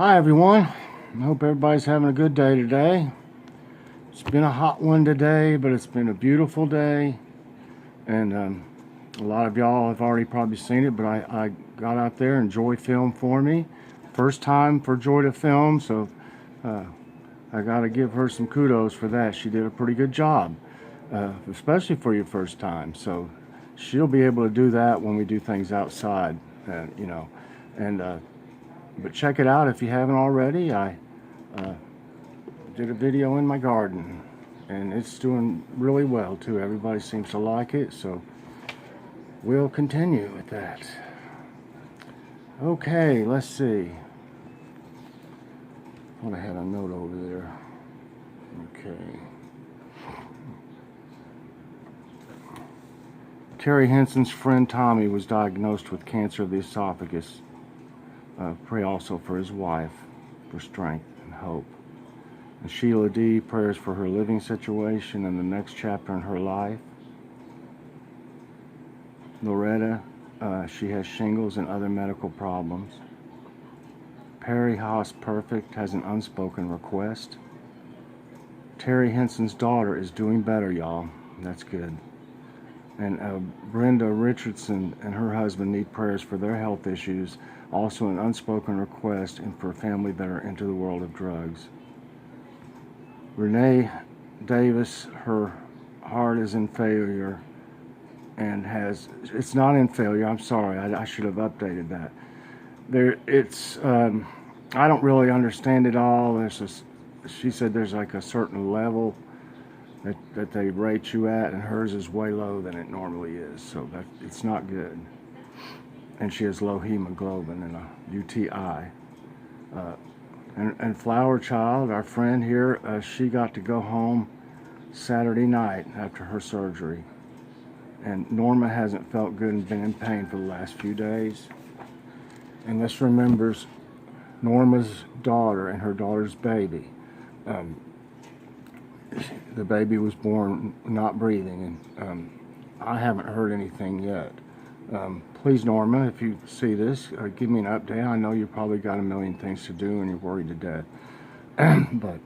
Hi everyone, I hope everybody's having a good day today. It's been a hot one today, but it's been a beautiful day, and a lot of y'all have already probably seen it, but I got out there and Joy filmed for me. First time for Joy to film, so I got to give her some kudos for that. She did a pretty good job, especially for your first time, so she'll be able to do that when we do things outside, and but check it out if you haven't already. I did a video in my garden, and it's doing really well too. Everybody seems to like it, so we'll continue with that. Okay, let's see. Thought I had a note over there. Okay. Terry Henson's friend Tommy was diagnosed with cancer of the esophagus. Pray also for his wife, for strength and hope. And Sheila D. prayers for her living situation and the next chapter in her life. Loretta, she has shingles and other medical problems. Perry Haas Perfect has an unspoken request. Terry Henson's daughter is doing better, y'all. That's good. And Brenda Richardson and her husband need prayers for their health issues. Also an unspoken request and for a family that are into the world of drugs. Renee Davis, her heart is in failure and it's not in failure, I'm sorry, I should have updated that. I don't really understand it all. She said there's like a certain level that they rate you at, and hers is way low than it normally is, so it's not good. And she has low hemoglobin and a UTI. And Flower Child, our friend here, she got to go home Saturday night after her surgery. And Norma hasn't felt good and been in pain for the last few days. And this remembers Norma's daughter and her daughter's baby. The baby was born not breathing, and I haven't heard anything yet. Please, Norma, if you see this, give me an update. I know you probably got a million things to do and you're worried to death. But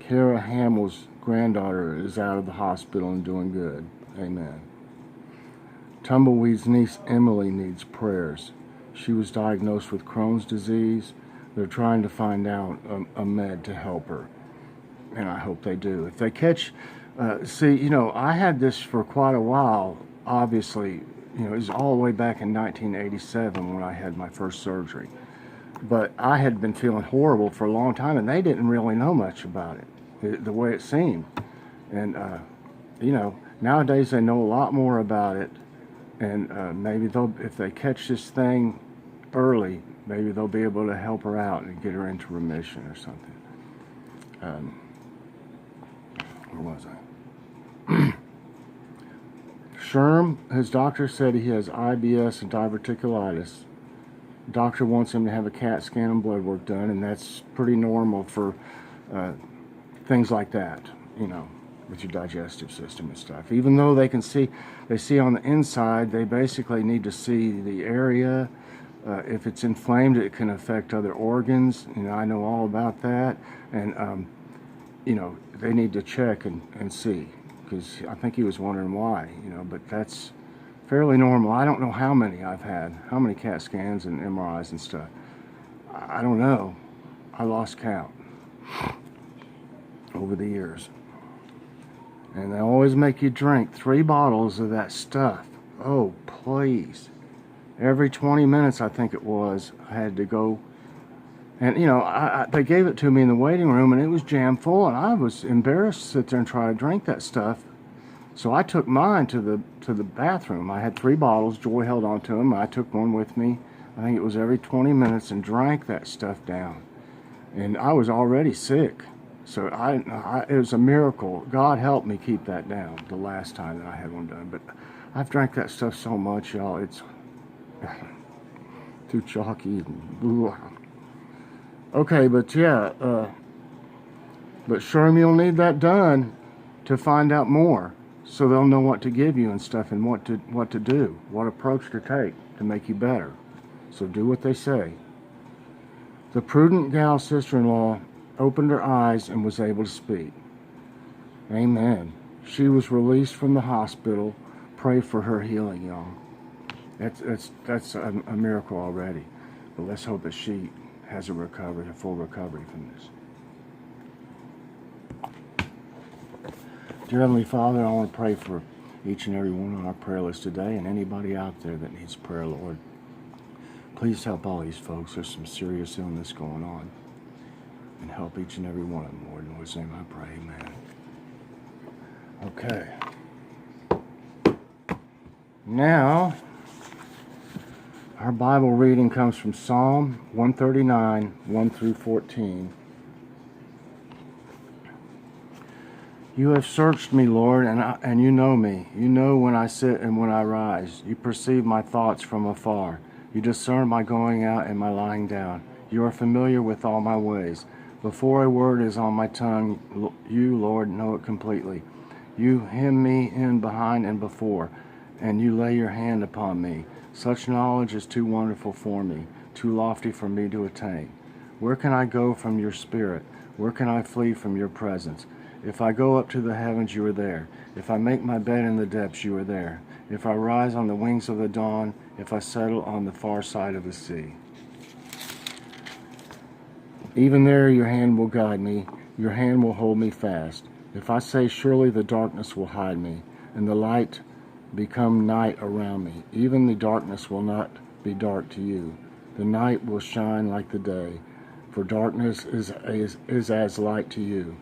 Kara Hamill's granddaughter is out of the hospital and doing good. Amen. Tumbleweed's niece Emily needs prayers. She was diagnosed with Crohn's disease. They're trying to find out a med to help her, and I hope they do. If they catch, I had this for quite a while. Obviously, it was all the way back in 1987 when I had my first surgery. But I had been feeling horrible for a long time, and they didn't really know much about it, the way it seemed. And, nowadays they know a lot more about it, and maybe if they catch this thing early, maybe they'll be able to help her out and get her into remission or something. Where was I? Sherm, his doctor said he has IBS and diverticulitis. Doctor wants him to have a CAT scan and blood work done, and that's pretty normal for things like that, with your digestive system and stuff. Even though they see on the inside, they basically need to see the area. If it's inflamed, it can affect other organs. I know all about that, and they need to check and see, because I think he was wondering why, but that's fairly normal. I don't know how many I've had, how many CAT scans and MRIs and stuff. I don't know. I lost count over the years. And they always make you drink 3 bottles of that stuff. Oh, please. Every 20 minutes, I think it was, I had to go. And, they gave it to me in the waiting room, and it was jam full, and I was embarrassed to sit there and try to drink that stuff. So I took mine to the bathroom. I had 3 bottles. Joy held on to them. I took one with me. I think it was every 20 minutes, and drank that stuff down. And I was already sick. So it was a miracle. God helped me keep that down the last time that I had one done. But I've drank that stuff so much, y'all. It's too chalky. Okay, but yeah, but Sherm, you'll need that done to find out more, so they'll know what to give you and stuff, and what to do, what approach to take to make you better. So do what they say. The prudent gal sister-in-law opened her eyes and was able to speak. Amen. She was released from the hospital. Pray for her healing, y'all. That's a miracle already. But let's hope that she has a full recovery from this. Dear Heavenly Father, I want to pray for each and every one on our prayer list today and anybody out there that needs prayer, Lord. Please help all these folks. There's some serious illness going on. And help each and every one of them, Lord. In Lord's name I pray, amen. Okay. Now, our Bible reading comes from Psalm 139, 1 through 14. You have searched me, Lord, and you know me. You know when I sit and when I rise. You perceive my thoughts from afar. You discern my going out and my lying down. You are familiar with all my ways. Before a word is on my tongue, you, Lord, know it completely. You hem me in behind and before, and you lay your hand upon me. Such knowledge is too wonderful for me, too lofty for me to attain. Where can I go from your spirit? Where can I flee from your presence? If I go up to the heavens, you are there. If I make my bed in the depths, you are there. If I rise on the wings of the dawn, if I settle on the far side of the sea. Even there your hand will guide me, your hand will hold me fast. If I say, surely the darkness will hide me, and the light become night around me, even the darkness will not be dark to you. The night will shine like the day, for darkness is as light to you.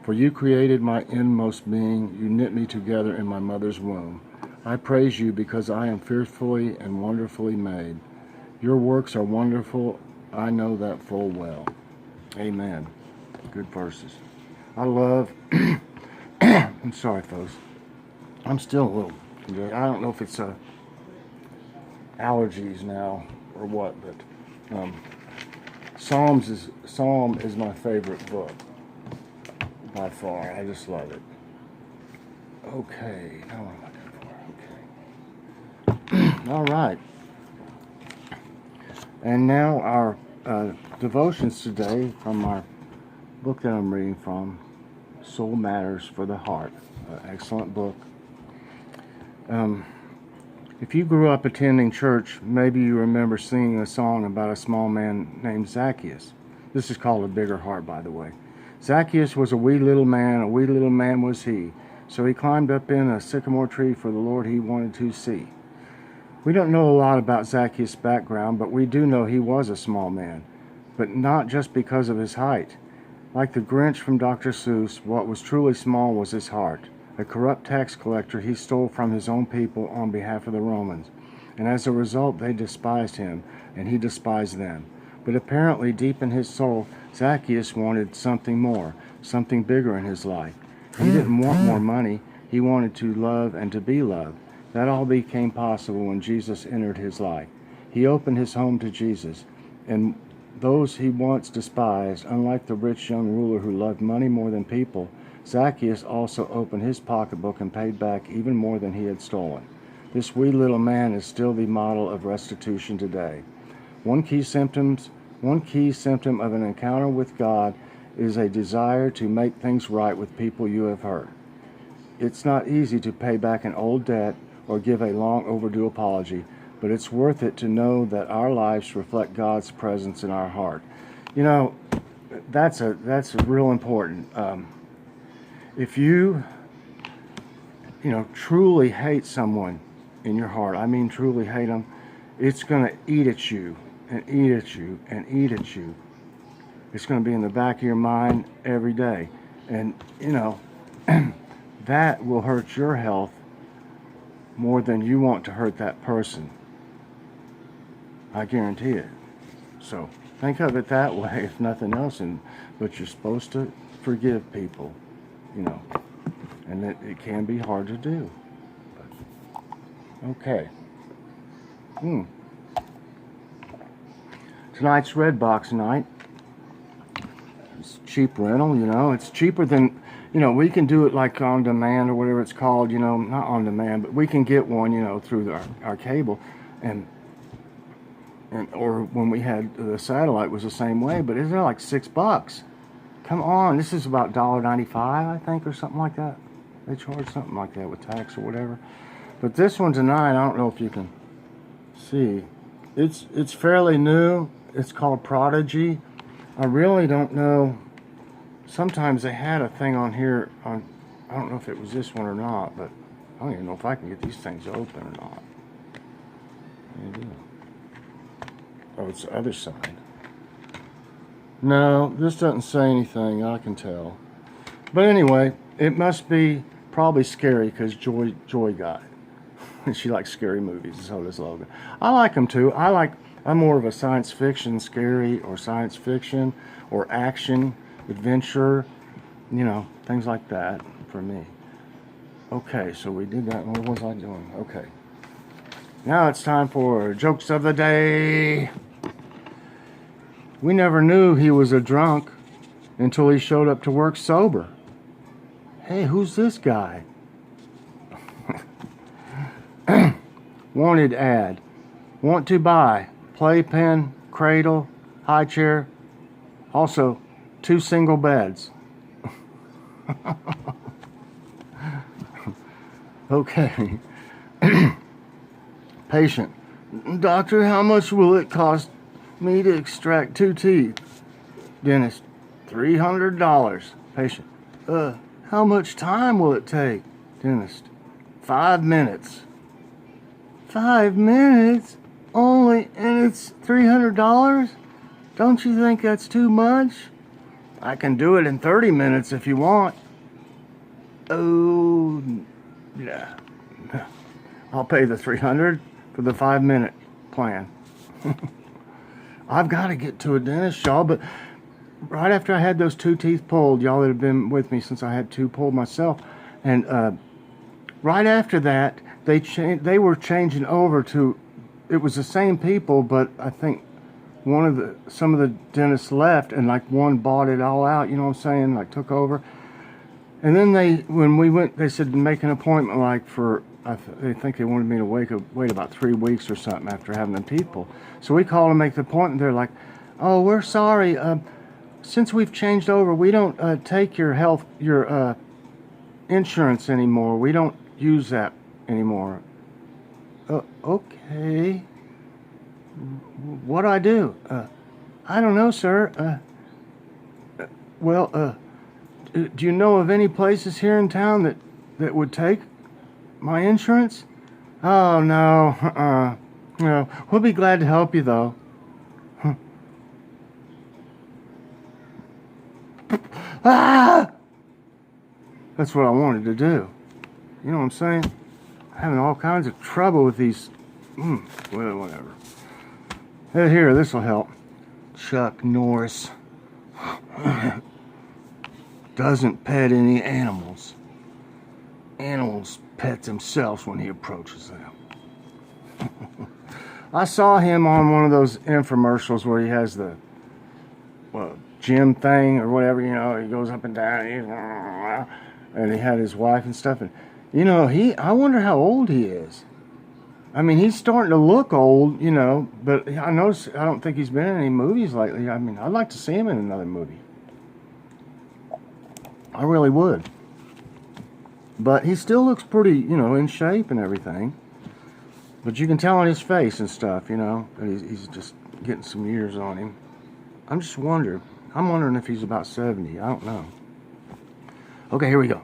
For you created my inmost being, you knit me together in my mother's womb. I praise you because I am fearfully and wonderfully made. Your works are wonderful, I know that full well. Amen. Good verses. I love, I'm sorry folks, I'm still a little, I don't know if it's allergies now or what, but Psalm is my favorite book by far. I just love it. Okay, now what am I looking for? Okay. All right. And now our devotions today from our book that I'm reading from, Soul Matters for the Heart. Excellent book. If you grew up attending church, maybe you remember singing a song about a small man named Zacchaeus. This is called A Bigger Heart, by the way. Zacchaeus was a wee little man was he. So he climbed up in a sycamore tree for the Lord he wanted to see. We don't know a lot about Zacchaeus' background, but we do know he was a small man, but not just because of his height. Like the Grinch from Dr. Seuss, what was truly small was his heart. A corrupt tax collector, he stole from his own people on behalf of the Romans, and as a result they despised him, and he despised them. But apparently deep in his soul, Zacchaeus wanted something more, something bigger in his life. He didn't want more money, he wanted to love and to be loved. That all became possible when Jesus entered his life. He opened his home to Jesus, and those he once despised, unlike the rich young ruler who loved money more than people, Zacchaeus also opened his pocketbook and paid back even more than he had stolen. This wee little man is still the model of restitution today. One key symptom of an encounter with God is a desire to make things right with people you have hurt. It's not easy to pay back an old debt or give a long overdue apology, but it's worth it to know that our lives reflect God's presence in our heart. You know, that's real important. If you truly hate someone in your heart, I mean truly hate them, it's going to eat at you and eat at you and eat at you. It's going to be in the back of your mind every day. And, that will hurt your health more than you want to hurt that person. I guarantee it. So think of it that way, if nothing else. But you're supposed to forgive people, and it can be hard to do. But, okay. Tonight's Red Box night. It's cheap rental, it's cheaper than, we can do it like on demand or whatever it's called, not on demand, but we can get one, through our cable. And And or when we had the satellite was the same way, but it's like $6. Come on, this is about $1.95, I think, or something like that. They charge something like that with tax or whatever. But this one tonight, I don't know if you can see. It's fairly new. It's called Prodigy. I really don't know. Sometimes they had a thing on here on, I don't know if it was this one or not, but I don't even know if I can get these things open or not. Maybe. Oh, it's the other side. No, this doesn't say anything, I can tell. But anyway, it must be probably scary because Joy got it. She likes scary movies, so does Logan. I like them too. I'm more of a science fiction, scary, or science fiction, or action, adventure, you know, things like that for me. Okay, so we did that. What was I doing? Okay. Now it's time for Jokes of the Day. We never knew he was a drunk until he showed up to work sober. Hey, who's this guy? Wanted ad. Want to buy playpen, cradle, high chair. Also, 2 single beds. Okay. Patient. Doctor, how much will it cost me to extract 2 teeth? Dentist. $300. Patient. How much time will it take? Dentist. 5 minutes. 5 minutes? Only, and it's $300? Don't you think that's too much? I can do it in 30 minutes if you want. Oh, yeah. I'll pay the $300 for the 5-minute plan. I've got to get to a dentist, y'all, but right after I had those 2 teeth pulled, y'all that have been with me since I had 2 pulled myself, and right after that, they were changing over to, it was the same people, but I think some of the dentists left, and like one bought it all out, you know what I'm saying, like took over. And then when we went, they said make an appointment like for, they think they wanted me to wait about 3 weeks or something after having the teeth pulled. So we called and make the appointment. They're like, oh, we're sorry. Since we've changed over, we don't take your insurance anymore. We don't use that anymore. Okay. What do I do? I don't know, sir. Well, do you know of any places here in town that would take my insurance? Oh, no. No. We'll be glad to help you, though. Ah! That's what I wanted to do. You know what I'm saying? I'm having all kinds of trouble with these. Well, whatever. Here, this will help. Chuck Norris doesn't pet any animals. Animals pet themselves when he approaches them. I saw him on one of those infomercials where he has the gym thing or whatever, you know, he goes up and down and he had his wife and stuff, and you know, I wonder how old he is. I mean, he's starting to look old, you know, but I don't think he's been in any movies lately. I mean, I'd like to see him in another movie. I really would. But he still looks pretty, you know, in shape and everything. But you can tell on his face and stuff, you know, that he's just getting some years on him. I'm just wondering. I'm wondering if he's about 70. I don't know. Okay, here we go.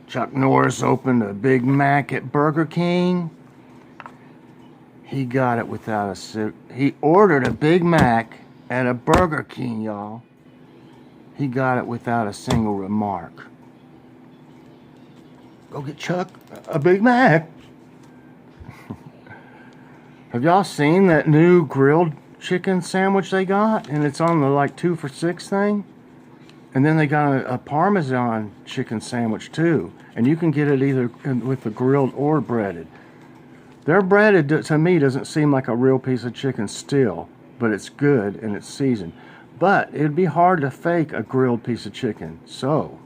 Chuck Norris opened a Big Mac at Burger King. He got it without he ordered a Big Mac at a Burger King, y'all. He got it without a single remark. Go get Chuck a Big Mac. Have y'all seen that new grilled chicken sandwich they got? And it's on the like 2 for $6 thing. And then they got a Parmesan chicken sandwich too. And you can get it either with the grilled or breaded. Their breaded, to me, doesn't seem like a real piece of chicken still. But it's good and it's seasoned. But it'd be hard to fake a grilled piece of chicken. So,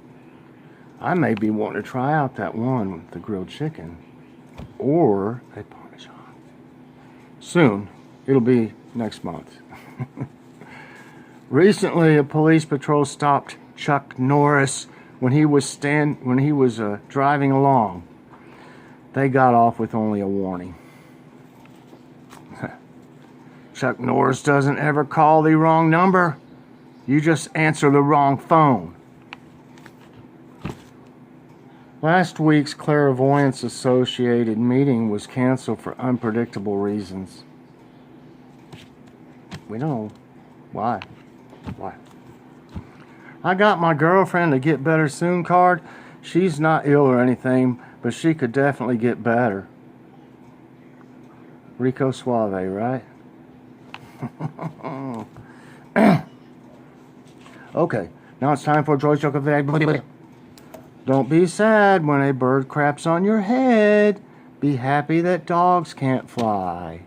I may be wanting to try out that one with the grilled chicken. Or a Parmesan. soon. It'll be next month. Recently, a police patrol stopped Chuck Norris when he was driving along. They got off with only a warning. Chuck Norris doesn't ever call the wrong number. You just answer the wrong phone. Last week's Clairvoyance Associated meeting was canceled for unpredictable reasons. We know why. Why? I got my girlfriend a Get Better Soon card. She's not ill or anything, but she could definitely get better. Rico Suave, right? Okay, now it's time for Joy's Joke of the Day. Don't be sad when a bird craps on your head. Be happy that dogs can't fly.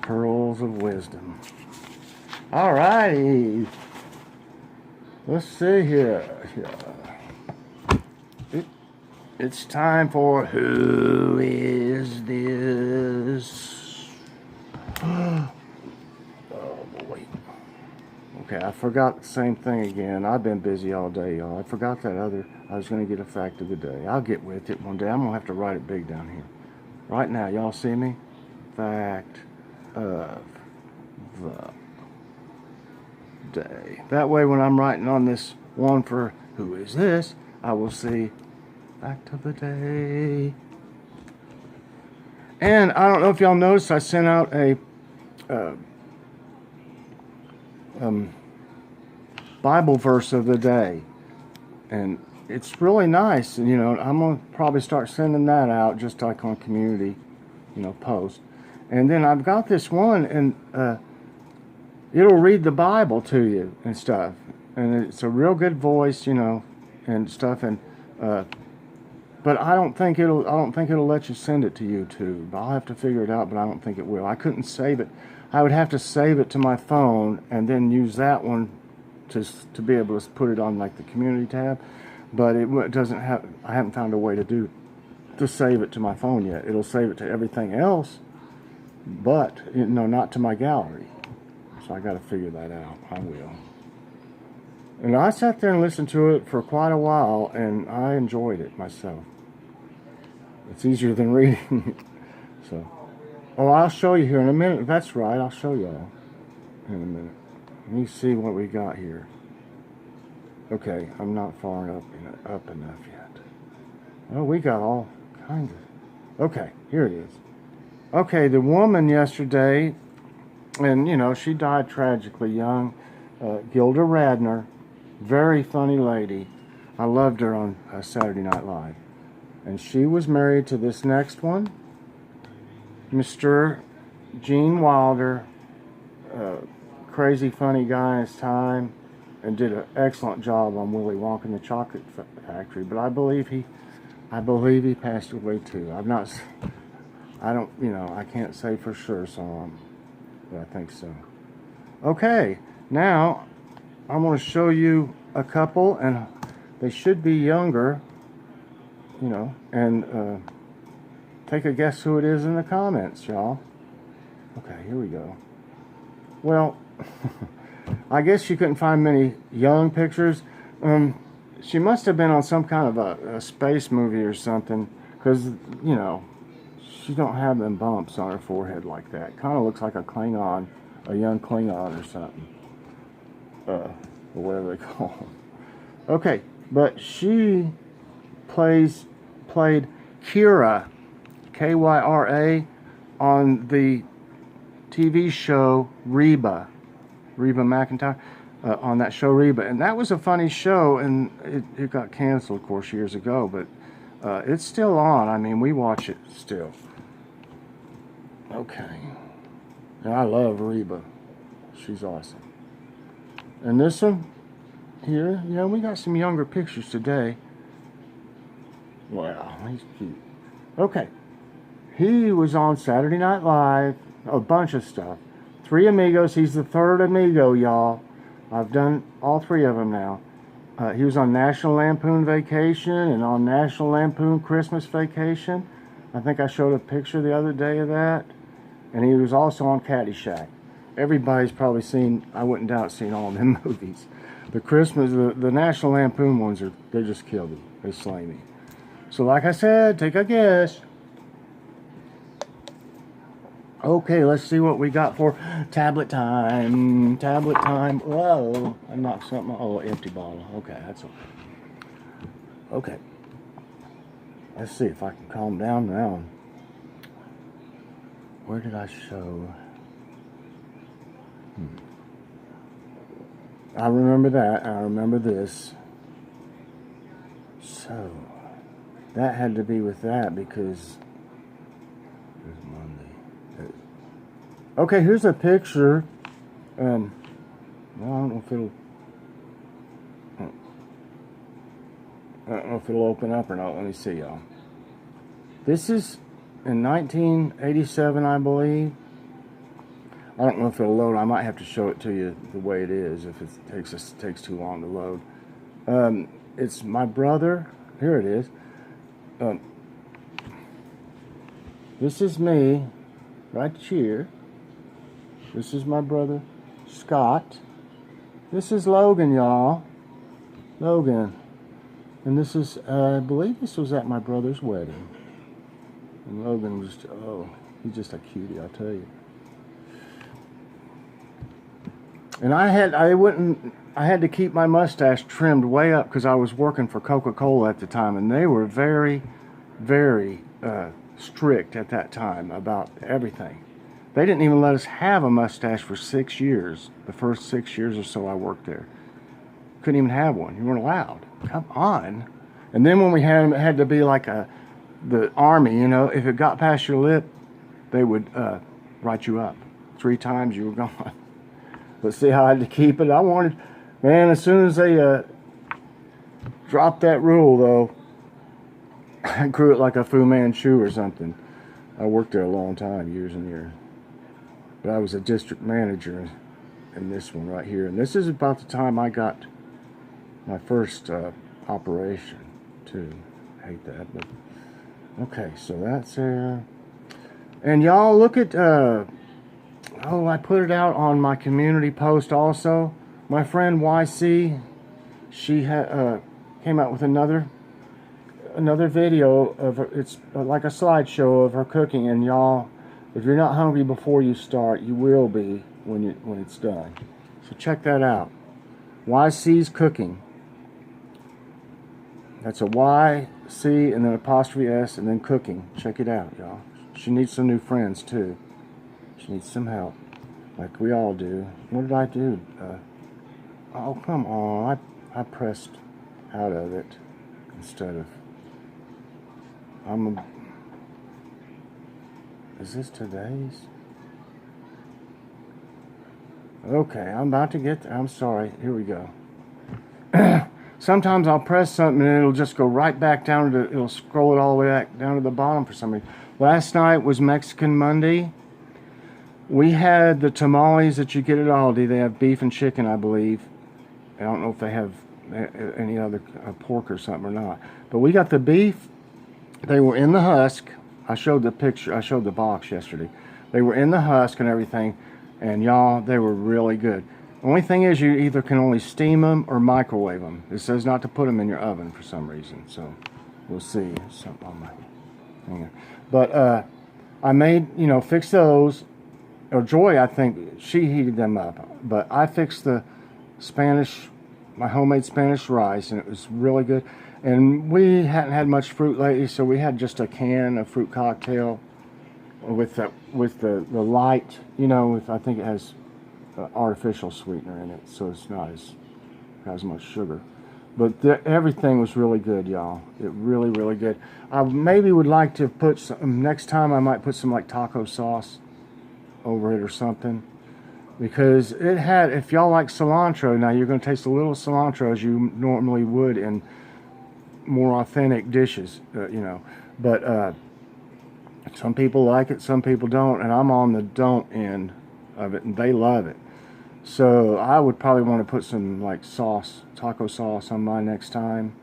Pearls of wisdom. Alrighty. Let's see here. It's time for Who Is This? Oh boy. Okay, I forgot the same thing again. I've been busy all day, y'all. I forgot that I was going to get a fact of the day. I'll get with it one day. I'm going to have to write it big down here. Right now, y'all see me? Fact of the day. That way, when I'm writing on this one for Who Is This, I will see fact of the day. And I don't know if y'all noticed, I sent out a Bible verse of the day, and it's really nice. And I'm gonna probably start sending that out just like on community, post. And then I've got this one, and it'll read the Bible to you and stuff, and it's a real good voice, and stuff. And but I don't think it'll let you send it to YouTube. I'll have to figure it out, but I don't think it will. I couldn't save it. I would have to save it to my phone and then use that one to be able to put it on like the community tab. But it doesn't have. I haven't found a way to save it to my phone yet. It'll save it to everything else, but not to my gallery. So I got to figure that out. I will. And I sat there and listened to it for quite a while, and I enjoyed it myself. It's easier than reading. So, I'll show you here in a minute. That's right, I'll show y'all in a minute. Let me see what we got here. Okay, I'm not far up enough yet. Oh, we got all kinds of... Okay, here it is. Okay, the woman yesterday, and she died tragically young, Gilda Radner, very funny lady. I loved her on Saturday Night Live. And she was married to this next one, Mr. Gene Wilder, crazy funny guy in his time, and did an excellent job on Willy Wonka and the Chocolate Factory. But I believe he passed away too. I can't say for sure, but I think so. Okay, now I'm going to show you a couple, and they should be younger, and take a guess who it is in the comments, y'all. Okay, here we go. Well, I guess you couldn't find many young pictures. She must have been on some kind of a space movie or something, because, she don't have them bumps on her forehead like that. Kind of looks like a Klingon, a young Klingon or something. Or whatever they call them. Okay, but she played Kyra, Kyra, on the TV show Reba McEntire, on that show Reba. And that was a funny show, and it got canceled, of course, years ago, but it's still on. I mean, we watch it still. Okay. And I love Reba. She's awesome. And this one here, we got some younger pictures today. Wow, he's cute. Okay. He was on Saturday Night Live, a bunch of stuff. 3 Amigos, he's the third amigo, y'all. I've done all 3 of them now. He was on National Lampoon Vacation and on National Lampoon Christmas Vacation. I think I showed a picture the other day of that. And he was also on Caddyshack. Everybody's probably seen, I wouldn't doubt, seen all of them movies. The Christmas, the National Lampoon ones, they just killed me. They slay me. So like I said, take a guess. Okay, let's see what we got for tablet time. Tablet time. Whoa, I knocked something. Oh, empty bottle. Okay, that's okay. Okay. Let's see if I can calm down now. Where did I show? I remember that. I remember this. So, that had to be with that because it's Monday. Okay, here's a picture. Well, I don't know if it'll. I don't know if it'll open up or not. Let me see, y'all. This is in 1987, I believe. I don't know if it'll load. I might have to show it to you the way it is if it takes too long to load. It's my brother. Here it is. This is me, right here. This is my brother, Scott. This is Logan, y'all. Logan. And this is, I believe this was at my brother's wedding. And Logan was, oh, he's just a cutie, I'll tell you. And I had to keep my mustache trimmed way up because I was working for Coca-Cola at the time, and they were very, very strict at that time about everything. They didn't even let us have a mustache for 6 years. The first 6 years or so I worked there. Couldn't even have one. You weren't allowed. Come on. And then when we had them, it had to be like the army, you know. If it got past your lip, they would write you up. 3 times you were gone. But see how I had to keep it? I wanted, man, as soon as they dropped that rule, though, I grew it like a Fu Manchu or something. I worked there a long time, years and years. But I was a district manager in this one right here. And this is about the time I got my first operation, too. I hate that, but... Okay, so that's there. And y'all look at... oh, I put it out on my community post also. My friend YC, she came out with another video of it's like a slideshow of her cooking. And y'all, if you're not hungry before you start, you will be when it's done. So check that out. YC's Cooking. That's a YC and then apostrophe S and then Cooking. Check it out, y'all. She needs some new friends too. She needs some help, like we all do. What did I do? Oh, come on. I pressed out of it instead of... Is this today's? Okay, I'm about to get... I'm sorry. Here we go. Sometimes I'll press something and it'll just go right back down to... It'll scroll it all the way back down to the bottom for some reason. Last night was Mexican Monday. We had the tamales that you get at Aldi. They have beef and chicken, I believe. I don't know if they have any other pork or something or not. But we got the beef. They were in the husk. I showed the picture. I showed the box yesterday. They were in the husk and everything. And y'all, they were really good. Only thing is you either can only steam them or microwave them. It says not to put them in your oven for some reason. So we'll see. Something on my finger. But I made, fix those. Or Joy, I think, she heated them up. But I fixed the my homemade Spanish rice, and it was really good. And we hadn't had much fruit lately, so we had just a can of fruit cocktail with the light, I think it has artificial sweetener in it, so it's not as much sugar. But everything was really good, y'all. It really, really good. I maybe would like to put some, next time I might put some like taco sauce over it or something, because it had, if y'all like cilantro, now you're going to taste a little cilantro as you normally would in more authentic dishes, but some people like it, some people don't, and I'm on the don't end of it, and they love it. So I would probably want to put some like sauce, taco sauce on mine next time,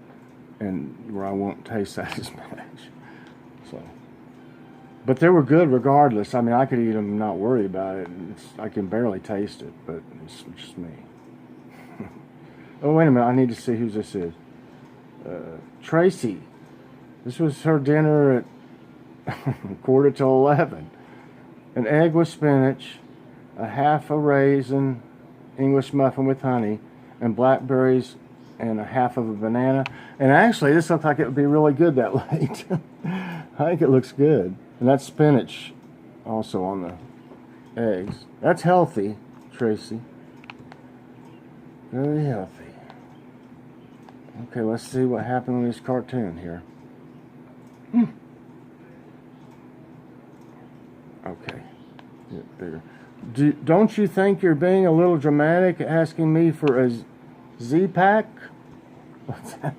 and where I won't taste that as much. So But they were good regardless. I mean, I could eat them and not worry about it. I can barely taste it, but it's just me. Oh, wait a minute. I need to see who this is. Tracy. This was her dinner at 11:15. An egg with spinach, a half a raisin, English muffin with honey, and blackberries, and a half of a banana. And actually, this looks like it would be really good that late. I think it looks good. And that's spinach also on the eggs. That's healthy, Tracy. Very healthy. Okay, let's see what happened with this cartoon here. Okay. Get bigger. Don't you think you're being a little dramatic asking me for a Z-Pack? What's that?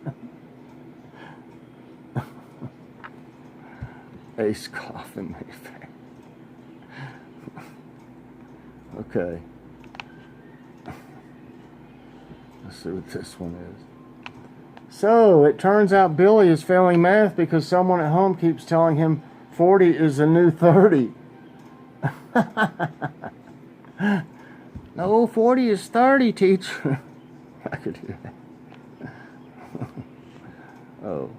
Ace Coffin Mayfair. Okay. Let's see what this one is. So, it turns out Billy is failing math because someone at home keeps telling him 40 is the new 30. No, 40 is 30, teacher. I could do that. Oh.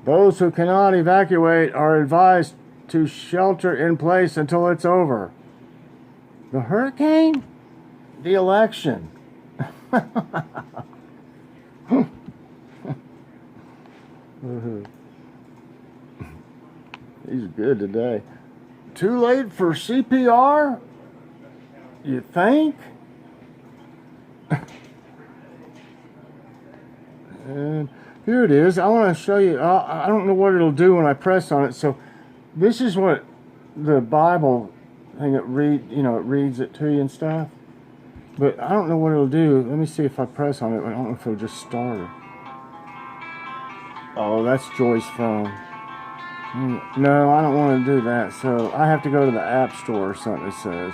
Those who cannot evacuate are advised to shelter in place until it's over. The hurricane? The election. He's good today. Too late for CPR? You think? And here it is. I want to show you. I don't know what it'll do when I press on it. So this is what the Bible thing it reads it to you and stuff. But I don't know what it'll do. Let me see if I press on it. I don't know if it'll just start it. Oh, that's Joy's phone. No, I don't want to do that. So I have to go to the App Store or something. It says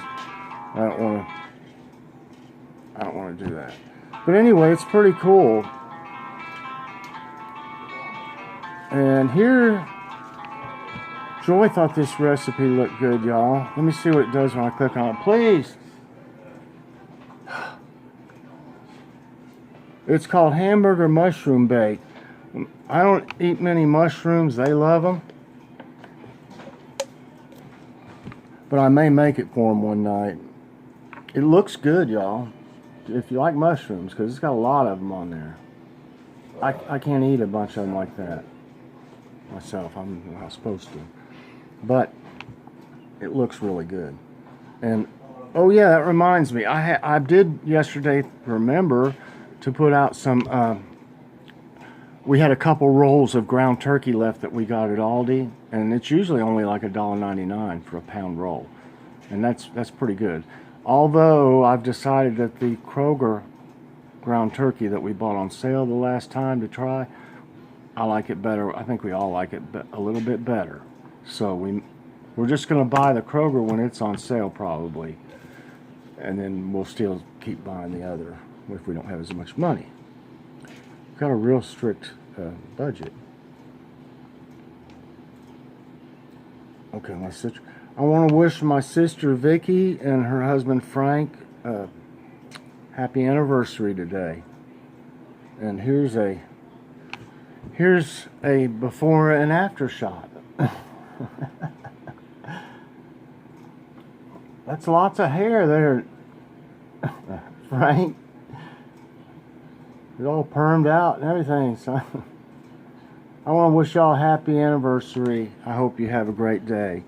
I don't want to do that. But anyway, it's pretty cool. And here, Joy thought this recipe looked good, y'all. Let me see what it does when I click on it. Please. It's called hamburger mushroom bake. I don't eat many mushrooms. They love them. But I may make it for them one night. It looks good, y'all. If you like mushrooms, because it's got a lot of them on there. I can't eat a bunch of them like that myself. I'm not supposed to. But it looks really good. And, oh yeah, that reminds me. I did yesterday remember to put out some... we had a couple rolls of ground turkey left that we got at Aldi, and it's usually only like $1.99 for a pound roll, and that's pretty good. Although I've decided that the Kroger ground turkey that we bought on sale the last time to try, I like it better. I think we all like it a little bit better. So we're just going to buy the Kroger when it's on sale probably, and then we'll still keep buying the other if we don't have as much money. Got a real strict budget. Okay, my sister. I want to wish my sister Vicky and her husband Frank happy anniversary today. And here's a before and after shot. That's lots of hair there, Frank. It's all permed out and everything, so I want to wish y'all a happy anniversary. I hope you have a great day.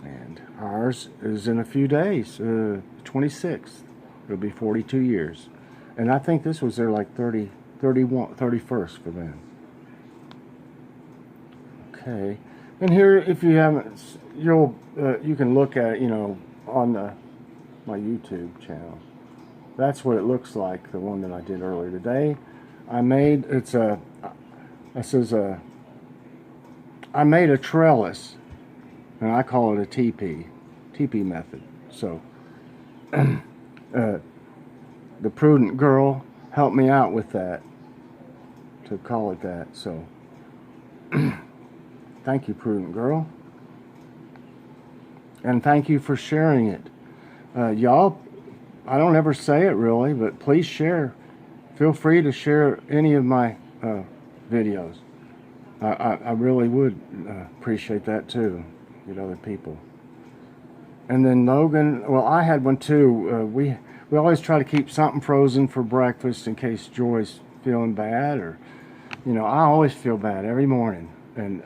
And ours is in a few days, 26th. It'll be 42 years. And I think this was their like 31st for them. Okay. And here, if you haven't, you can look at it, on my YouTube channel. That's what it looks like, the one that I did earlier today. I made a trellis, and I call it a teepee method. So, the prudent girl helped me out with that, to call it that. So, Thank you, prudent girl. And thank you for sharing it. Y'all, I don't ever say it really, but please share. Feel free to share any of my videos. I really would appreciate that too, get other people. And then Logan, well, I had one too. We always try to keep something frozen for breakfast in case Joy's feeling bad, or I always feel bad every morning, and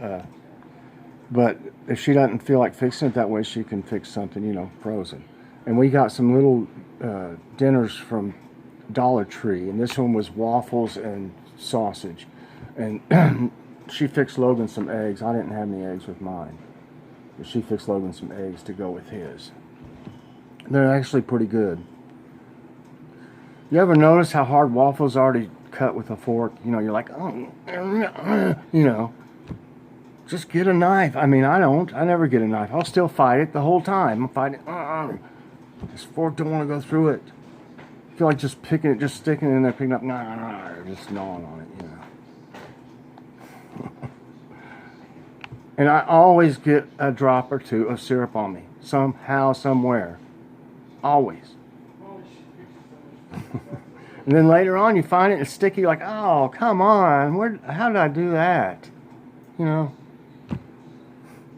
but if she doesn't feel like fixing it that way, she can fix something frozen. And we got some little dinners from Dollar Tree, and this one was waffles and sausage, and she fixed Logan some eggs. I didn't have any eggs with mine, but she fixed Logan some eggs to go with his. They're actually pretty good. You ever notice how hard waffles are to cut with a fork? You're like, just get a knife. I mean, I never get a knife. I'll still fight it the whole time. I'm fighting. This fork don't want to go through it. I feel like just picking it, just sticking it in there, picking up, just gnawing on it, And I always get a drop or two of syrup on me, somehow, somewhere, always. And then later on, you find it, it's sticky. Like, oh, come on, how did I do that? Then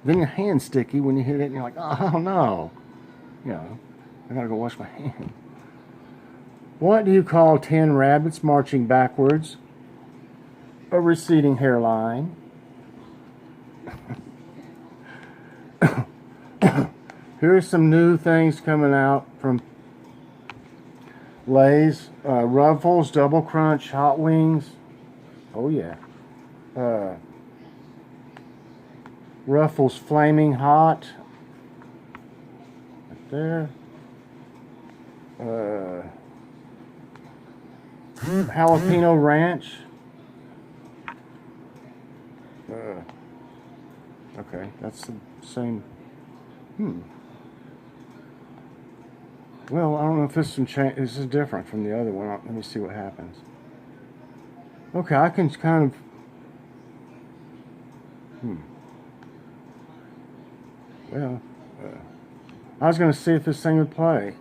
your hand's sticky when you hit it, and you're like, oh no, I gotta go wash my hand. What do you call 10 rabbits marching backwards? A receding hairline. Here's some new things coming out from Lay's. Ruffles, Double Crunch, Hot Wings. Oh yeah. Ruffles Flaming Hot. Right there. Jalapeno Ranch. Okay, that's the same. Well, I don't know if this is different from the other one. Let me see what happens. Okay, I can kind of. Well, I was going to see if this thing would play.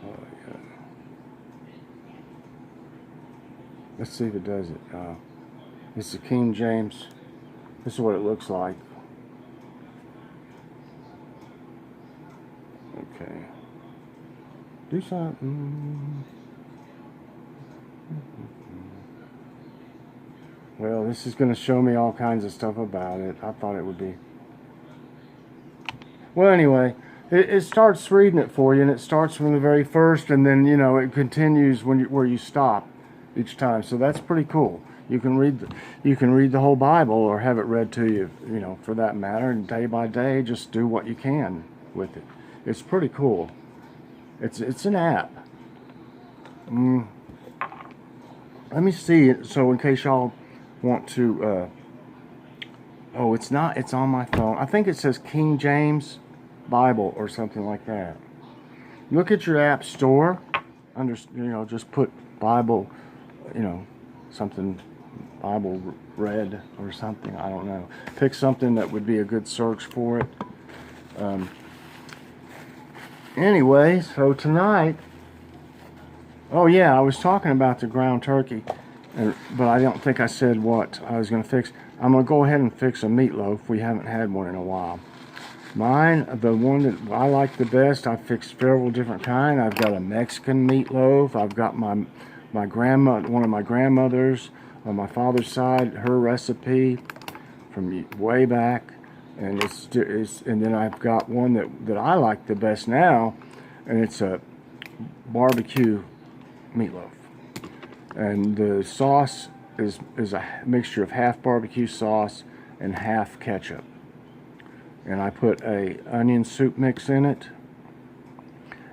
Oh, yeah. Let's see if it does it. It's the King James. This is what it looks like. Okay. Do something. Well, this is going to show me all kinds of stuff about it. I thought it would be. Well, anyway, it starts reading it for you, and it starts from the very first, and then it continues where you stop each time. So that's pretty cool. You can read the whole Bible, or have it read to you, for that matter, and day by day, just do what you can with it. It's pretty cool. It's an app. Let me see it. So in case y'all want to, oh, it's not. It's on my phone. I think it says King James Bible or something like that. Look at your app store. Just put Bible, something Bible read or something. I don't know. Pick something that would be a good search for it. Anyway, so tonight, oh yeah, I was talking about the ground turkey, but I don't think I said what I was going to fix. I'm going to go ahead and fix a meatloaf. We haven't had one in a while. Mine, the one that I like the best, I've fixed several different kinds. I've got a Mexican meatloaf. I've got my grandma, one of my grandmothers on my father's side, her recipe from way back. And and then I've got one that I like the best now, and it's a barbecue meatloaf. And the sauce is a mixture of half barbecue sauce and half ketchup. And I put a onion soup mix in it,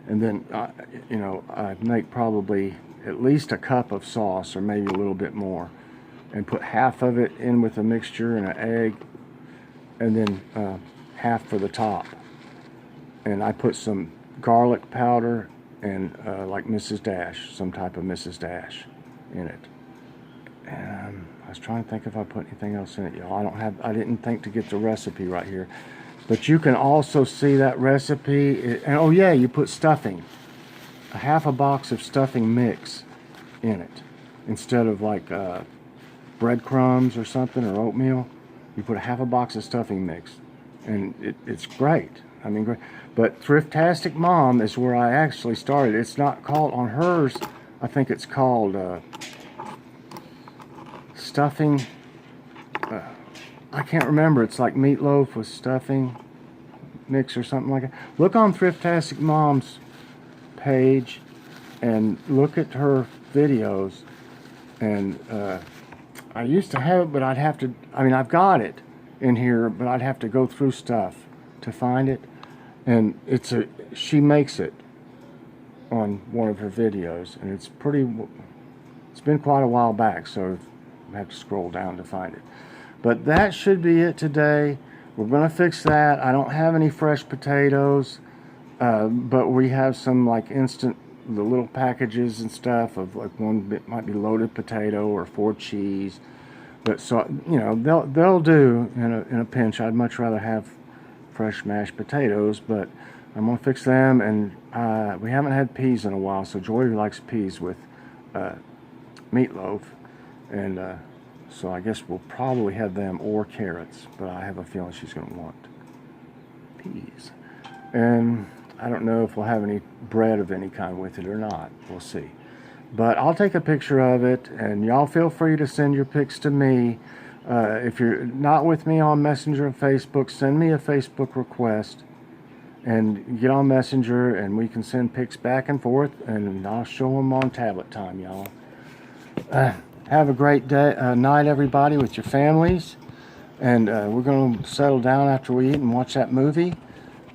and then I make probably at least a cup of sauce, or maybe a little bit more, and put half of it in with a mixture and an egg, and then half for the top. And I put some garlic powder and like Mrs. Dash, some type of Mrs. Dash in it. And I was trying to think if I put anything else in it, y'all. I didn't think to get the recipe right here. But you can also see that recipe. And oh yeah, you put stuffing. A half a box of stuffing mix in it. Instead of like breadcrumbs or something, or oatmeal. You put a half a box of stuffing mix. And it's great. I mean, great. But Thriftastic Mom is where I actually started. It's not called, on hers, I think it's called stuffing. I can't remember. It's like meatloaf with stuffing mix or something like that. Look on Thriftastic Mom's page and look at her videos. And I used to have it, but I'd have to, I mean, I've got it in here, but I'd have to go through stuff to find it. And she makes it on one of her videos, and it's been quite a while back, so I have to scroll down to find it. But that should be it today. We're going to fix that. I don't have any fresh potatoes, but we have some like instant, the little packages and stuff of like one bit might be loaded potato or 4 cheese. But so, you know, they'll do in a pinch. I'd much rather have fresh mashed potatoes, but I'm going to fix them. And we haven't had peas in a while, so Joy likes peas with meatloaf. And so I guess we'll probably have them or carrots, but I have a feeling she's going to want peas. And I don't know if we'll have any bread of any kind with it or not. We'll see. But I'll take a picture of it, and y'all feel free to send your pics to me. If you're not with me on Messenger and Facebook, send me a Facebook request and get on Messenger, and we can send pics back and forth, and I'll show them on tablet time, y'all. Have a great day, night, everybody, with your families. And we're going to settle down after we eat and watch that movie.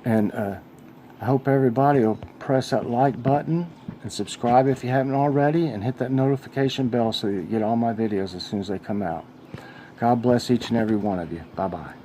And I hope everybody will press that like button and subscribe if you haven't already, and hit that notification bell so you get all my videos as soon as they come out. God bless each and every one of you. Bye-bye.